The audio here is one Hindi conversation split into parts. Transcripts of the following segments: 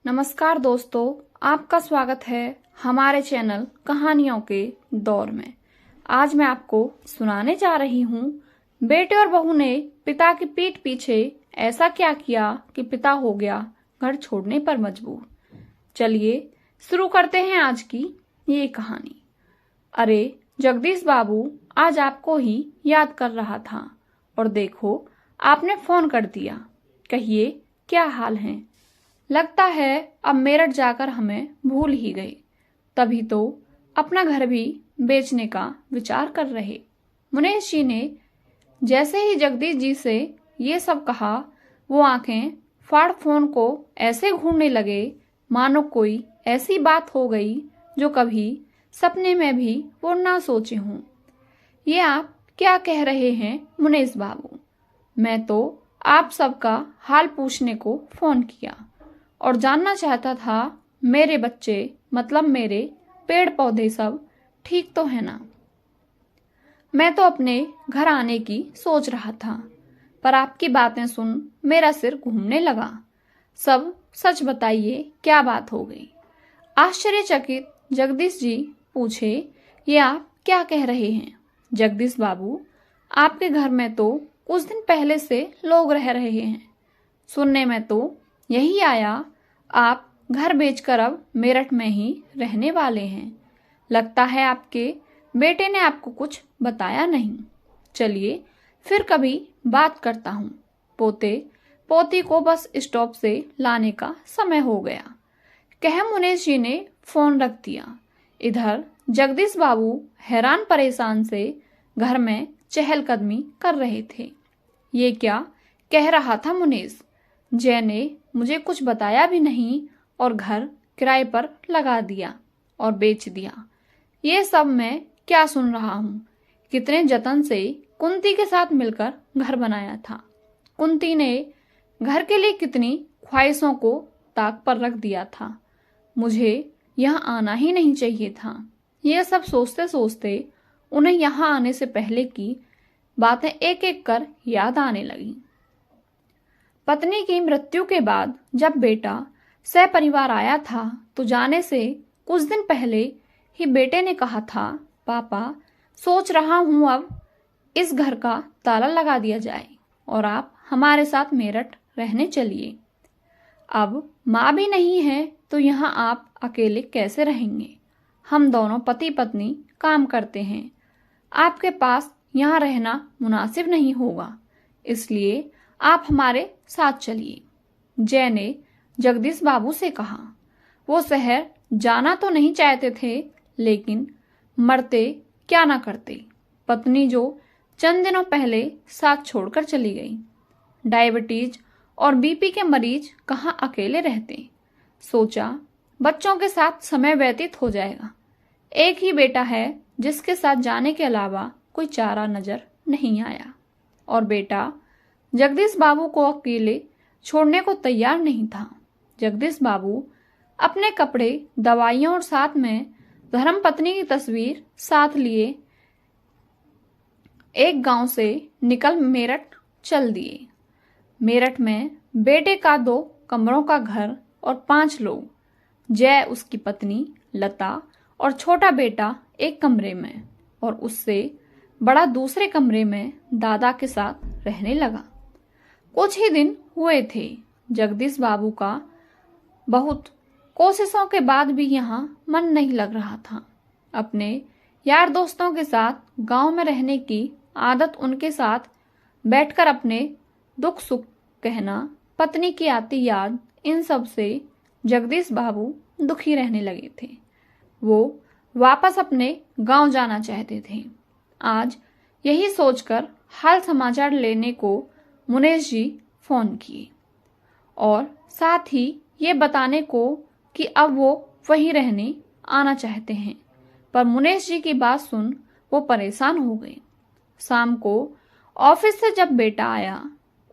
नमस्कार दोस्तों, आपका स्वागत है हमारे चैनल कहानियों के दौर में। आज मैं आपको सुनाने जा रही हूँ बेटे और बहू ने पिता की पीठ पीछे ऐसा क्या किया कि पिता हो गया घर छोड़ने पर मजबूर। चलिए शुरू करते हैं आज की ये कहानी। अरे जगदीश बाबू, आज आपको ही याद कर रहा था और देखो आपने फोन कर दिया। कहिए क्या हाल है? लगता है अब मेरठ जाकर हमें भूल ही गए, तभी तो अपना घर भी बेचने का विचार कर रहे। मुनेश जी ने जैसे ही जगदीश जी से ये सब कहा, वो आंखें फाड़ फोन को ऐसे घूरने लगे मानो कोई ऐसी बात हो गई जो कभी सपने में भी वो ना सोचे हों। ये आप क्या कह रहे हैं मुनेश बाबू? मैं तो आप सबका हाल पूछने को फोन किया और जानना चाहता था मेरे बच्चे मतलब मेरे पेड़ पौधे सब ठीक तो है ना। मैं तो अपने घर आने की सोच रहा था, पर आपकी बातें सुन मेरा सिर घूमने लगा। सब सच बताइए, क्या बात हो गई? आश्चर्यचकित जगदीश जी पूछे, ये आप क्या कह रहे हैं? जगदीश बाबू, आपके घर में तो कुछ दिन पहले से लोग रह रहे हैं। सुनने में तो यही आया आप घर बेचकर अब मेरठ में ही रहने वाले हैं। लगता है आपके बेटे ने आपको कुछ बताया नहीं। चलिए फिर कभी बात करता हूँ। पोते पोती को बस स्टॉप से लाने का समय हो गया, कह मुनेश जी ने फोन रख दिया। इधर जगदीश बाबू हैरान परेशान से घर में चहलकदमी कर रहे थे। ये क्या कह रहा था मुनेश? जय ने मुझे कुछ बताया भी नहीं और घर किराए पर लगा दिया और बेच दिया। ये सब मैं क्या सुन रहा हूँ? कितने जतन से कुंती के साथ मिलकर घर बनाया था। कुंती ने घर के लिए कितनी ख्वाहिशों को ताक पर रख दिया था। मुझे यहाँ आना ही नहीं चाहिए था। ये सब सोचते सोचते उन्हें यहाँ आने से पहले की बातें एक एक कर याद आने लगी। पत्नी की मृत्यु के बाद जब बेटा सपरिवार आया था तो जाने से कुछ दिन पहले ही बेटे ने कहा था, पापा सोच रहा हूं अब इस घर का ताला लगा दिया जाए और आप हमारे साथ मेरठ रहने चलिए। अब माँ भी नहीं है तो यहाँ आप अकेले कैसे रहेंगे? हम दोनों पति पत्नी काम करते हैं, आपके पास यहाँ रहना मुनासिब नहीं होगा, इसलिए आप हमारे साथ चलिए। जय ने जगदीश बाबू से कहा। वो शहर जाना तो नहीं चाहते थे, लेकिन मरते क्या ना करते। पत्नी जो चंद दिनों पहले साथ छोड़कर चली गई। डायबिटीज और बीपी के मरीज कहाँ अकेले रहते। सोचा बच्चों के साथ समय व्यतीत हो जाएगा। एक ही बेटा है जिसके साथ जाने के अलावा कोई चारा नजर नहीं आया, और बेटा जगदीश बाबू को अकेले छोड़ने को तैयार नहीं था। जगदीश बाबू अपने कपड़े, दवाइयां और साथ में धर्मपत्नी की तस्वीर साथ लिए एक गांव से निकल मेरठ चल दिए। मेरठ में बेटे का 2 कमरों का घर और 5 लोग, जय, उसकी पत्नी लता और छोटा बेटा एक कमरे में और उससे बड़ा दूसरे कमरे में दादा के साथ रहने लगा। कुछ ही दिन हुए थे। जगदीश बाबू का बहुत कोशिशों के बाद भी यहाँ मन नहीं लग रहा था। अपने यार दोस्तों के साथ गांव में रहने की आदत, उनके साथ बैठकर अपने दुख सुख कहना, पत्नी की आती याद, इन सब से जगदीश बाबू दुखी रहने लगे थे। वो वापस अपने गांव जाना चाहते थे। आज यही सोचकर हाल समाचार लेने को मुनेश जी फोन किए और साथ ही ये बताने को कि अब वो वहीं रहने आना चाहते हैं। पर मुनेश जी की बात सुन वो परेशान हो गए। शाम को ऑफिस से जब बेटा आया,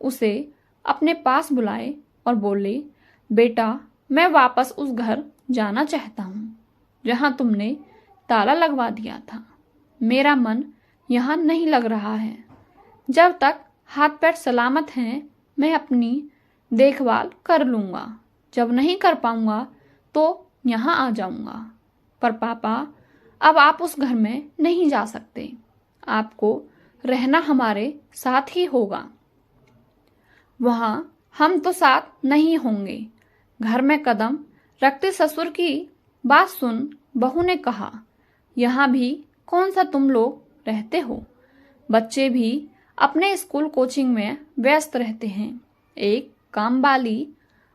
उसे अपने पास बुलाए और बोले, बेटा मैं वापस उस घर जाना चाहता हूँ जहाँ तुमने ताला लगवा दिया था। मेरा मन यहाँ नहीं लग रहा है। जब तक हाथ पैर सलामत हैं मैं अपनी देखभाल कर लूँगा। जब नहीं कर पाऊंगा तो यहाँ आ जाऊंगा। पर पापा, अब आप उस घर में नहीं जा सकते। आपको रहना हमारे साथ ही होगा। वहां हम तो साथ नहीं होंगे। घर में कदम रखते ससुर की बात सुन बहू ने कहा, यहाँ भी कौन सा तुम लोग रहते हो? बच्चे भी अपने स्कूल कोचिंग में व्यस्त रहते हैं। एक काम वाली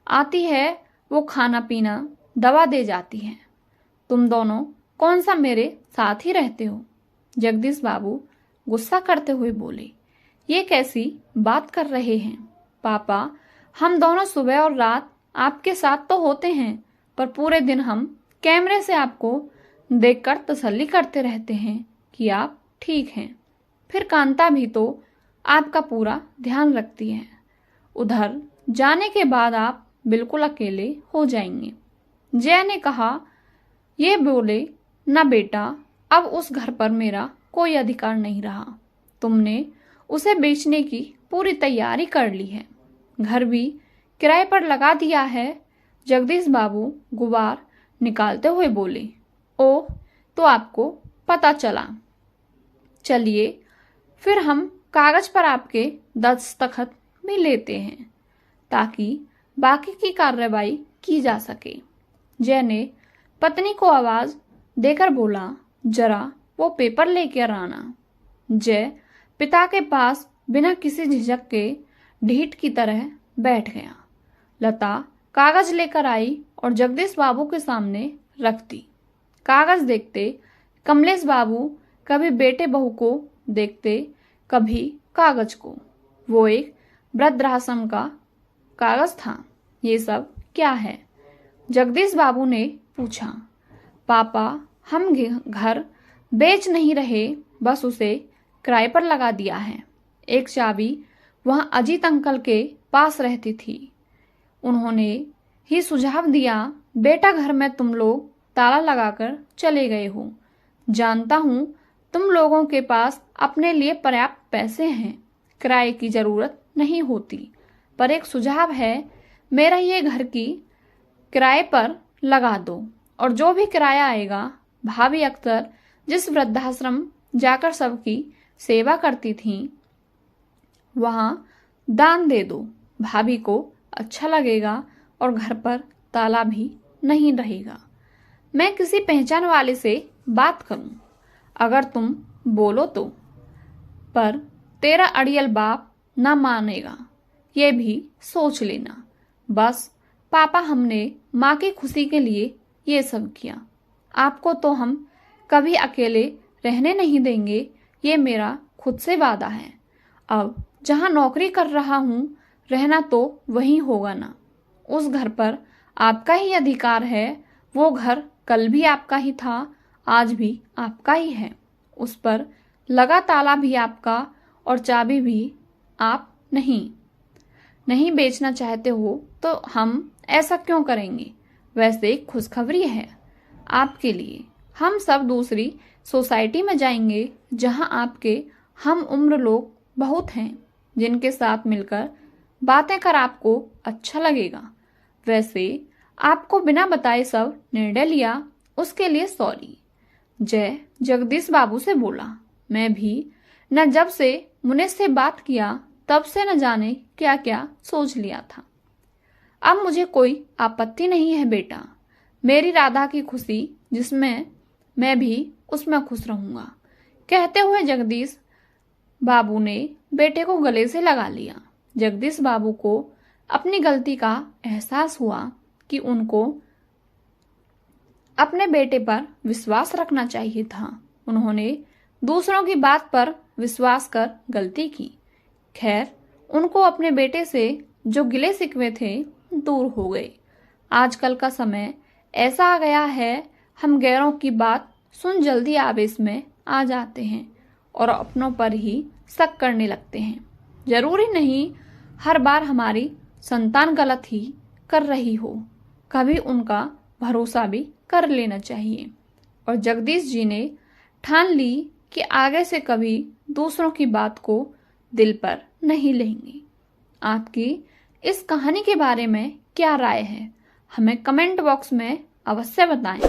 आती है, वो खाना पीना दवा दे जाती है। तुम दोनों कौन सा मेरे साथ ही रहते हो? जगदीश बाबू गुस्सा करते हुए बोले, ये कैसी बात कर रहे हैं पापा? हम दोनों सुबह और रात आपके साथ तो होते हैं, पर पूरे दिन हम कैमरे से आपको देखकर तसल्ली करते रहते हैं कि आप ठीक हैं। फिर कांता भी तो आपका पूरा ध्यान रखती है। उधर जाने के बाद आप बिल्कुल अकेले हो जाएंगे। जय ने कहा, ये बोले, ना बेटा, अब उस घर पर मेरा कोई अधिकार नहीं रहा। तुमने उसे बेचने की पूरी तैयारी कर ली है। घर भी किराए पर लगा दिया है। जगदीश बाबू गुबार निकालते हुए बोले, ओह, तो आपको पता चला। चलिए फिर हम कागज पर आपके दस्तखत भी लेते हैं ताकि बाकी की कार्रवाई की जा सके। जय ने पत्नी को आवाज देकर बोला, जरा वो पेपर लेकर आना। जय पिता के पास बिना किसी झिझक के ढीठ की तरह बैठ गया। लता कागज लेकर आई और जगदीश बाबू के सामने रख दी। कागज देखते कमलेश बाबू कभी बेटे बहू को देखते, कभी कागज को। वो एक वृद्धाश्रम का कागज था। ये सब क्या है? जगदीश बाबू ने पूछा। पापा, हम घर बेच नहीं रहे, बस उसे किराए पर लगा दिया है। एक चाबी वहां अजीत अंकल के पास रहती थी। उन्होंने ही सुझाव दिया। बेटा, घर में तुम लोग ताला लगाकर चले गए हो। जानता हूं तुम लोगों के पास अपने लिए पर्याप्त पैसे हैं, किराए की जरूरत नहीं होती, पर एक सुझाव है मेरा, ये घर की किराए पर लगा दो और जो भी किराया आएगा, भाभी अक्सर जिस वृद्धाश्रम जाकर सबकी सेवा करती थीं, वहां दान दे दो। भाभी को अच्छा लगेगा और घर पर ताला भी नहीं रहेगा। मैं किसी पहचान वाले से बात करूं, अगर तुम बोलो तो। पर तेरा अड़ियल बाप ना मानेगा, ये भी सोच लेना। बस पापा, हमने माँ की खुशी के लिए ये सब किया। आपको तो हम कभी अकेले रहने नहीं देंगे, ये मेरा खुद से वादा है। अब जहाँ नौकरी कर रहा हूँ, रहना तो वहीं होगा ना। उस घर पर आपका ही अधिकार है। वो घर कल भी आपका ही था, आज भी आपका ही है। उस पर लगा ताला भी आपका और चाबी भी। आप नहीं बेचना चाहते हो तो हम ऐसा क्यों करेंगे? वैसे एक खुशखबरी है आपके लिए। हम सब दूसरी सोसाइटी में जाएंगे जहां आपके हम उम्र लोग बहुत हैं, जिनके साथ मिलकर बातें कर आपको अच्छा लगेगा। वैसे आपको बिना बताए सब निर्णय लिया, उसके लिए सॉरी। जय जगदीश बाबू से बोला, मैं भी न जब से मुने से बात किया तब से न जाने क्या क्या सोच लिया था। अब मुझे कोई आपत्ति नहीं है बेटा। मेरी राधा की खुशी जिसमें मैं भी उसमें खुश रहूंगा। कहते हुए जगदीश बाबू ने बेटे को गले से लगा लिया। जगदीश बाबू को अपनी गलती का एहसास हुआ कि उनको अपने बेटे पर विश्वास रखना चाहिए था। उन्होंने दूसरों की बात पर विश्वास कर गलती की। खैर, उनको अपने बेटे से जो गिले शिकवे थे दूर हो गए। आजकल का समय ऐसा आ गया है, हम गैरों की बात सुन जल्दी आवेश में आ जाते हैं और अपनों पर ही शक करने लगते हैं। जरूरी नहीं हर बार हमारी संतान गलत ही कर रही हो, कभी उनका भरोसा भी कर लेना चाहिए। और जगदीश जी ने ठान ली कि आगे से कभी दूसरों की बात को दिल पर नहीं लेंगे। आपकी इस कहानी के बारे में क्या राय है? हमें कमेंट बॉक्स में अवश्य बताएं।